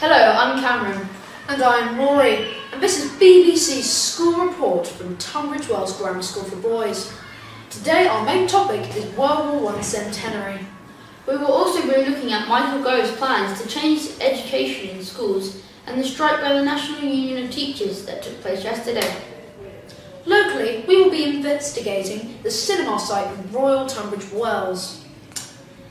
Hello, I'm Cameron. And I'm Rory, and this is BBC's school report from Tunbridge Wells Grammar School for Boys. Today our main topic is World War I centenary. We will also be looking at Michael Gove's plans to change education in schools and the strike by the National Union of Teachers that took place yesterday. Locally, we will be investigating the cinema site in Royal Tunbridge Wells.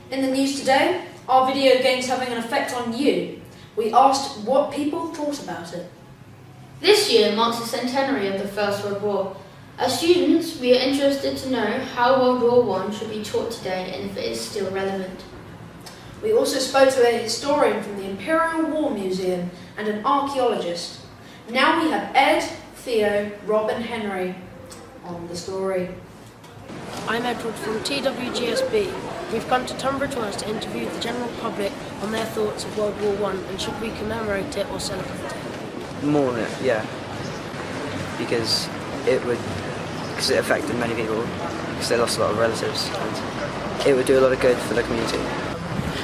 In the news today, are video games having an effect on you? We asked what people thought about it. This year marks the centenary of the First World War. As students, we are interested to know how World War I should be taught today and if it is still relevant. We also spoke to a historian from the Imperial War Museum and an archaeologist. Now we have Ed, Theo, Rob and Henry on the story. I'm Edward from TWGSB. We've come to Tunbridge Wells to interview the general public on their thoughts of World War I and should we commemorate it or celebrate it? More than it, yeah. Because it affected many people, because they lost a lot of relatives, and it would do a lot of good for the community.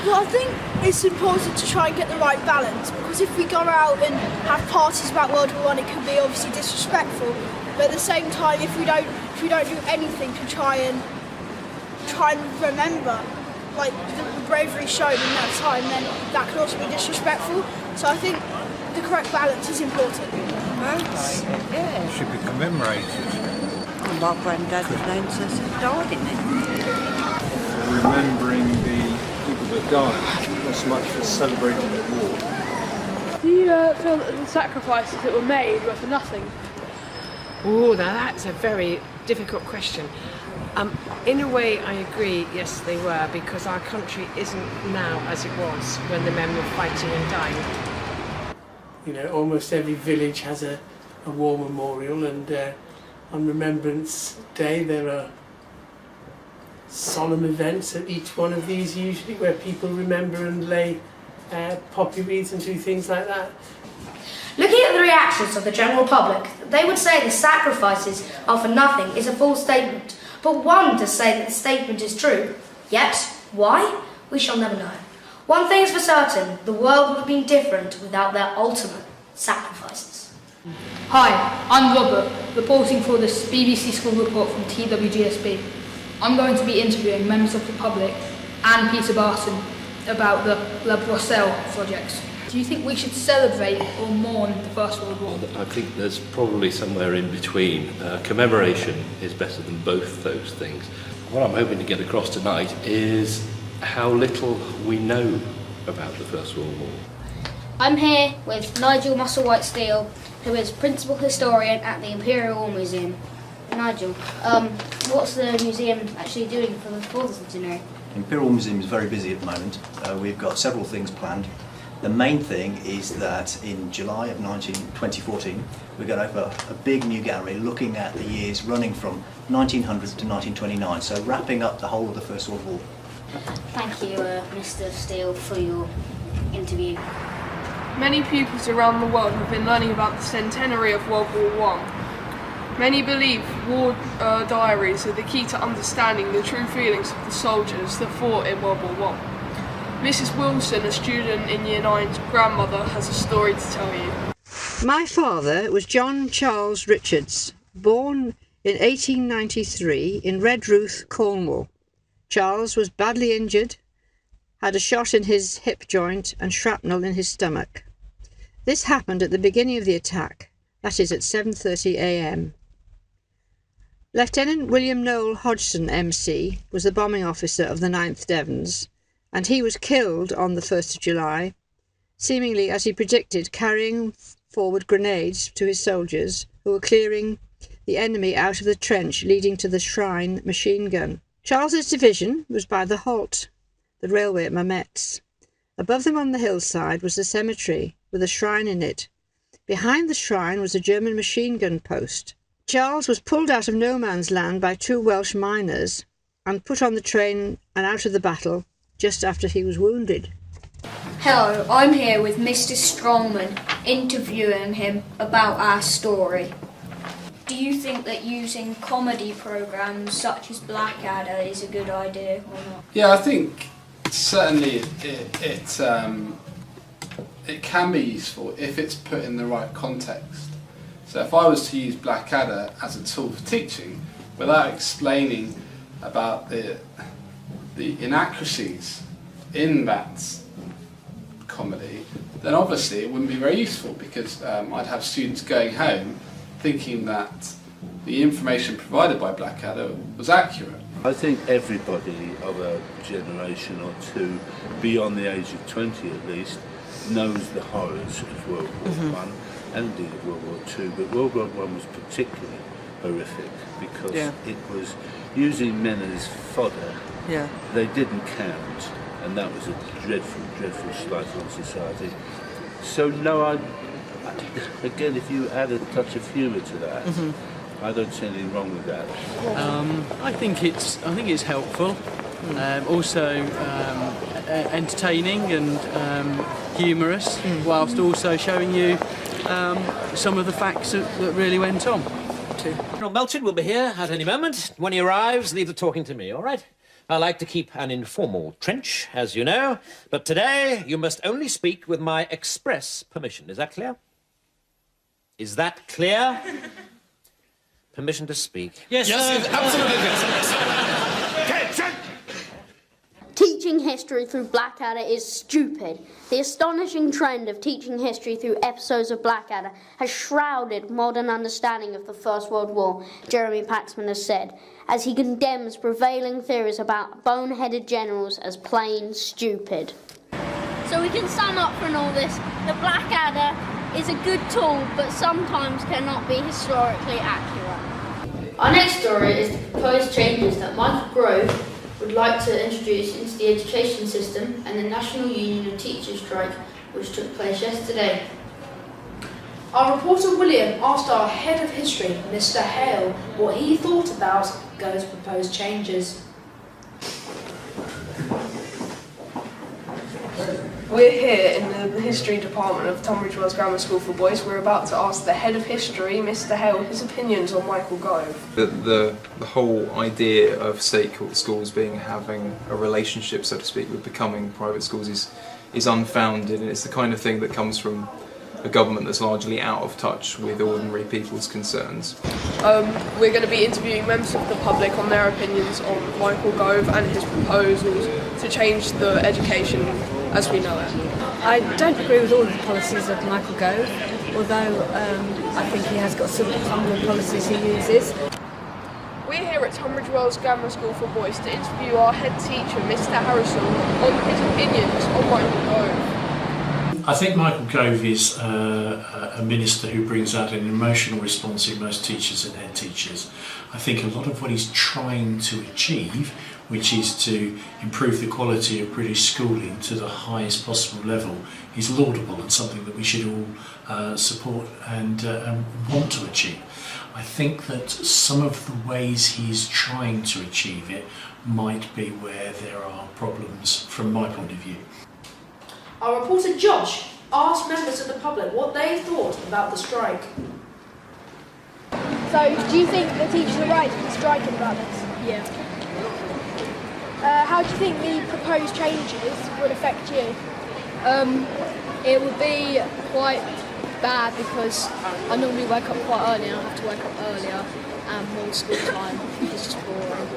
Well, I think it's important to try and get the right balance, because if we go out and have parties about World War I, it can be obviously disrespectful. But at the same time, if we don't do anything to try and remember like the bravery shown in that time, then that can also be disrespectful. So I think the correct balance is important. It should be commemorated. Well, my granddad was named since he died in it. Remembering the people that died, not so much for celebrating the war. Do you feel that the sacrifices that were made were for nothing? Oh, now that's a very difficult question. In a way, I agree, yes, they were, because our country isn't now as it was when the men were fighting and dying. You know, almost every village has a war memorial, and on Remembrance Day there are solemn events at each one of these usually where people remember and lay poppy wreaths and do things like that. Looking at the reactions of the general public, they would say the sacrifices are for nothing is a false statement, but one to say that the statement is true. Yet, why? We shall never know. One thing is for certain, the world would have been different without their ultimate sacrifices. Hi, I'm Robert, reporting for this BBC school report from TWGSB. I'm going to be interviewing members of the public and Peter Barton about the La Brosselle projects. Do you think we should celebrate or mourn the First World War? I think there's probably somewhere in between. Commemoration is better than both those things. What I'm hoping to get across tonight is how little we know about the First World War. I'm here with Nigel Musselwhite-Steele, who is Principal Historian at the Imperial War Museum. Nigel, what's the museum actually doing for the 4th centenary? The Imperial War Museum is very busy at the moment. We've got several things planned. The main thing is that in July of 2014 we're going to open a big new gallery looking at the years running from 1900 to 1929, so wrapping up the whole of the First World War. Thank you, Mr. Steele, for your interview. Many pupils around the world have been learning about the centenary of World War I. Many believe war diaries are the key to understanding the true feelings of the soldiers that fought in World War I. Mrs. Wilson, a student in Year 9's grandmother, has a story to tell you. My father was John Charles Richards, born in 1893 in Redruth, Cornwall. Charles was badly injured, had a shot in his hip joint and shrapnel in his stomach. This happened at the beginning of the attack, that is at 7:30 a.m. Lieutenant William Noel Hodgson, MC, was the bombing officer of the 9th Devons, and he was killed on the 1st of July, seemingly, as he predicted, carrying forward grenades to his soldiers who were clearing the enemy out of the trench leading to the Shrine machine gun. Charles's division was by the Halt, the railway at Mametz. Above them on the hillside was the cemetery with a shrine in it. Behind the shrine was a German machine gun post. Charles was pulled out of no man's land by 2 Welsh miners and put on the train and out of the battle just after he was wounded. Hello, I'm here with Mr. Strongman, interviewing him about our story. Do you think that using comedy programmes such as Blackadder is a good idea or not? Yeah, I think certainly it can be useful if it's put in the right context. So if I was to use Blackadder as a tool for teaching without explaining about the inaccuracies in that comedy, then obviously it wouldn't be very useful, because I'd have students going home thinking that the information provided by Blackadder was accurate. I think everybody of a generation or two, beyond the age of 20 at least, knows the horrors of World War I and indeed of World War II, but World War I was particularly horrific because it was using men as fodder. Yeah. They didn't count, and that was a dreadful, dreadful slight on society. So no, again, if you add a touch of humour to that, I don't see anything wrong with that. I think it's helpful, also entertaining and humorous, whilst also showing you some of the facts that really went on. General Melton will be here at any moment. When he arrives, leave the talking to me, all right? I like to keep an informal trench, as you know, but today you must only speak with my express permission. Is that clear? Is that clear? Permission to speak. Yes, absolutely yes. Teaching history through Blackadder is stupid. The astonishing trend of teaching history through episodes of Blackadder has shrouded modern understanding of the First World War, Jeremy Paxman has said, as he condemns prevailing theories about boneheaded generals as plain stupid. So we can sum up from all this, the Blackadder is a good tool, but sometimes cannot be historically accurate. Our next story is the proposed changes that Michael Grove would like to introduce into the education system and the National Union of Teachers strike, which took place yesterday. Our reporter William asked our head of history, Mr. Hale, what he thought about Gove's proposed changes. We're here in the history department of Tunbridge Wells Grammar School for Boys. We're about to ask the head of history, Mr. Hale, his opinions on Michael Gove. The whole idea of state schools having a relationship, so to speak, with becoming private schools is unfounded, and it's the kind of thing that comes from a government that's largely out of touch with ordinary people's concerns. We're going to be interviewing members of the public on their opinions on Michael Gove and his proposals to change the education as we know it. I don't agree with all of the policies of Michael Gove, although I think he has got some of the policies he uses. We're here at Tunbridge Wells Grammar School for Boys to interview our head teacher, Mr. Harrison, on his opinions on Michael Gove. I think Michael Gove is a minister who brings out an emotional response in most teachers and head teachers. I think a lot of what he's trying to achieve, which is to improve the quality of British schooling to the highest possible level, is laudable and something that we should all support and want to achieve. I think that some of the ways he's trying to achieve it might be where there are problems from my point of view. Our reporter Josh asked members of the public what they thought about the strike. So, do you think the teachers are right to be striking about this? Yeah. How do you think the proposed changes would affect you? It would be quite bad because I normally wake up quite early and I have to wake up earlier and more school time is just boring.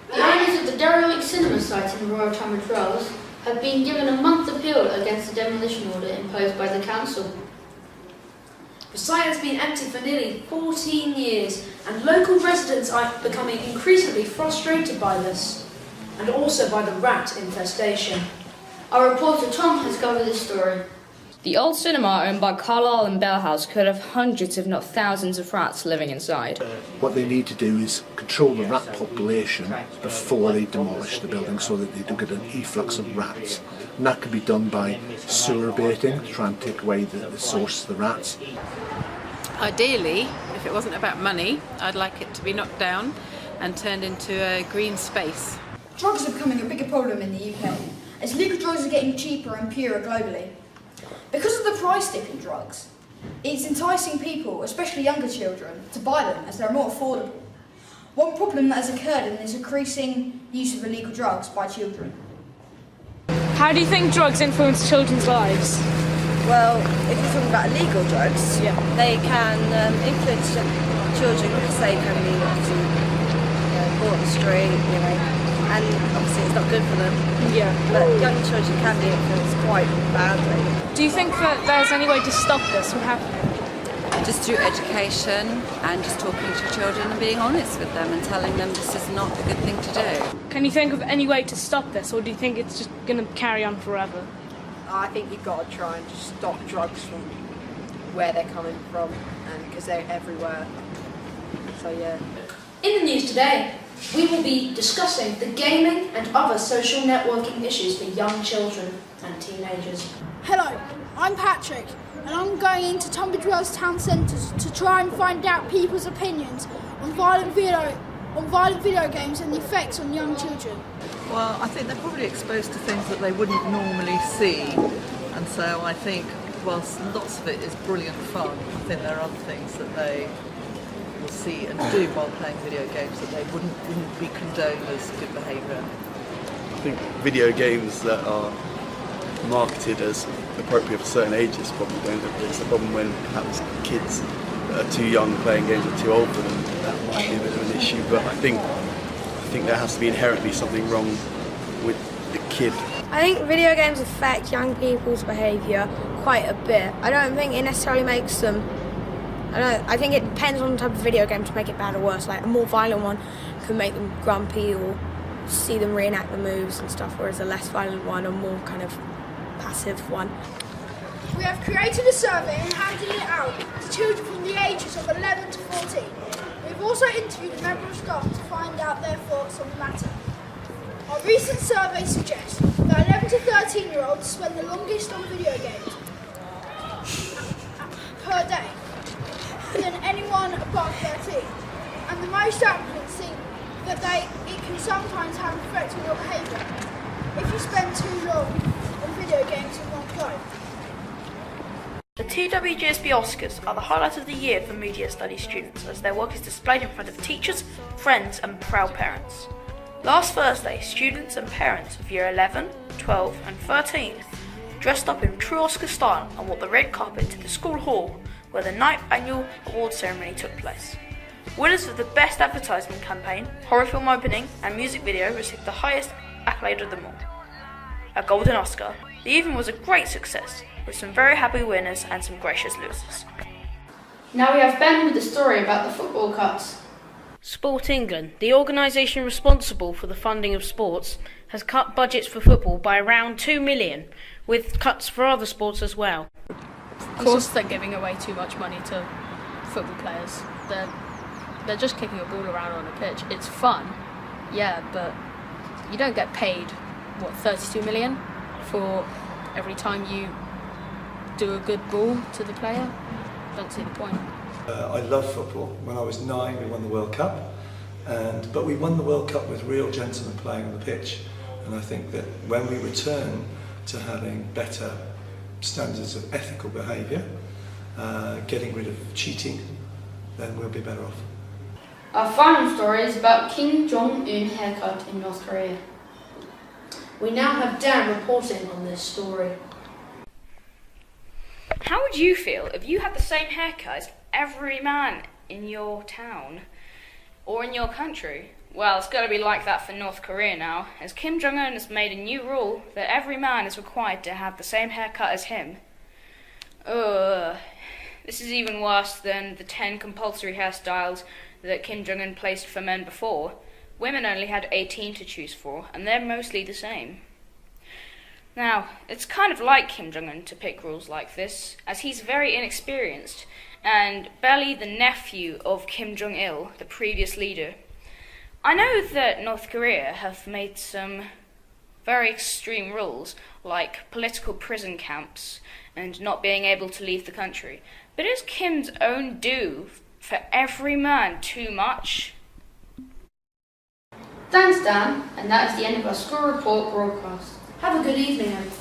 The owners of the derelict cinema site in Royal Tunbridge Wells have been given a month appeal against the demolition order imposed by the council. The site has been empty for nearly 14 years and local residents are becoming increasingly frustrated by this and also by the rat infestation. Our reporter Tom has covered this story. The old cinema owned by Carlisle and Bell House could have hundreds if not thousands of rats living inside. What they need to do is control the rat population before they demolish the building so that they do get an efflux of rats. And that can be done by sewer baiting to try and take away the source of the rats. Ideally, if it wasn't about money, I'd like it to be knocked down and turned into a green space. Drugs are becoming a bigger problem in the UK, as legal drugs are getting cheaper and purer globally. Because of the price dip in drugs, it's enticing people, especially younger children, to buy them as they're more affordable. One problem that has occurred in this increasing use of illegal drugs by children. How do you think drugs influence children's lives? Well, if you're talking about illegal drugs, they can influence children because they can be obviously bought on the street, and obviously it's not good for them. Yeah. But young children can be influenced quite badly. Do you think that there's any way to stop this from happening? Just through education and just talking to children and being honest with them and telling them this is not a good thing to do. Can you think of any way to stop this, or do you think it's just going to carry on forever? I think you've got to try and just stop drugs from where they're coming from, and because they're everywhere. So yeah. In the news today, we will be discussing the gaming and other social networking issues for young children and teenagers. Hello, I'm Patrick, and I'm going into Tunbridge Wells Town Centre to try and find out people's opinions on violent video games and the effects on young children. Well, I think they're probably exposed to things that they wouldn't normally see, and so I think whilst lots of it is brilliant fun, I think there are other things that they will see and do while playing video games that they wouldn't be condoned as good behaviour. I think video games that are marketed as appropriate for certain ages probably don't. It's the problem when perhaps kids that are too young playing games are too old for them. That might be a bit of an issue, but I think there has to be inherently something wrong with the kid. I think video games affect young people's behaviour quite a bit. I don't think it necessarily makes them... I think it depends on the type of video game to make it bad or worse. Like a more violent one can make them grumpy or see them reenact the moves and stuff, whereas a less violent one, a more kind of passive one. We have created a survey and handed it out to children from the ages of 11 to 14. We've also interviewed a member of staff to find out their thoughts on the matter. Our recent survey suggests that 11 to 13-year-olds spend the longest on video games per day than anyone above 13. And the most applicants think that it can sometimes have an effect on your behaviour if you spend too long on video games in one go. The TWGSB Oscars are the highlight of the year for media studies students, as their work is displayed in front of teachers, friends and proud parents. Last Thursday, students and parents of year 11, 12 and 13 dressed up in true Oscar style and walked the red carpet to the school hall where the 9th annual award ceremony took place. Winners of the Best Advertisement Campaign, Horror Film Opening and Music Video received the highest accolade of them all, a Golden Oscar. The evening was a great success, with some very happy winners and some gracious losers. Now we have Ben with the story about the football cuts. Sport England, the organisation responsible for the funding of sports, has cut budgets for football by around 2 million, with cuts for other sports as well. Of course they're giving away too much money to football players. They're just kicking a ball around on a pitch. It's fun, yeah, but you don't get paid, 32 million for every time you do a good ball to the player? Don't see the point. I love football. When I was 9, we won the World Cup, but we won the World Cup with real gentlemen playing on the pitch. And I think that when we return to having better standards of ethical behaviour, getting rid of cheating, then we'll be better off. Our final story is about Kim Jong-un haircut in North Korea. We now have Dan reporting on this story. How would you feel if you had the same haircut as every man in your town or in your country? Well, it's got to be like that for North Korea now, as Kim Jong-un has made a new rule that every man is required to have the same haircut as him. This is even worse than the 10 compulsory hairstyles that Kim Jong-un placed for men before. Women only had 18 to choose for, and they're mostly the same. Now, it's kind of like Kim Jong-un to pick rules like this, as he's very inexperienced, and barely the nephew of Kim Jong-il, the previous leader. I know that North Korea have made some very extreme rules, like political prison camps and not being able to leave the country. But is Kim's own do for every man too much? Thanks, Dan, and that is the end of our school report broadcast. Have a good evening, everyone.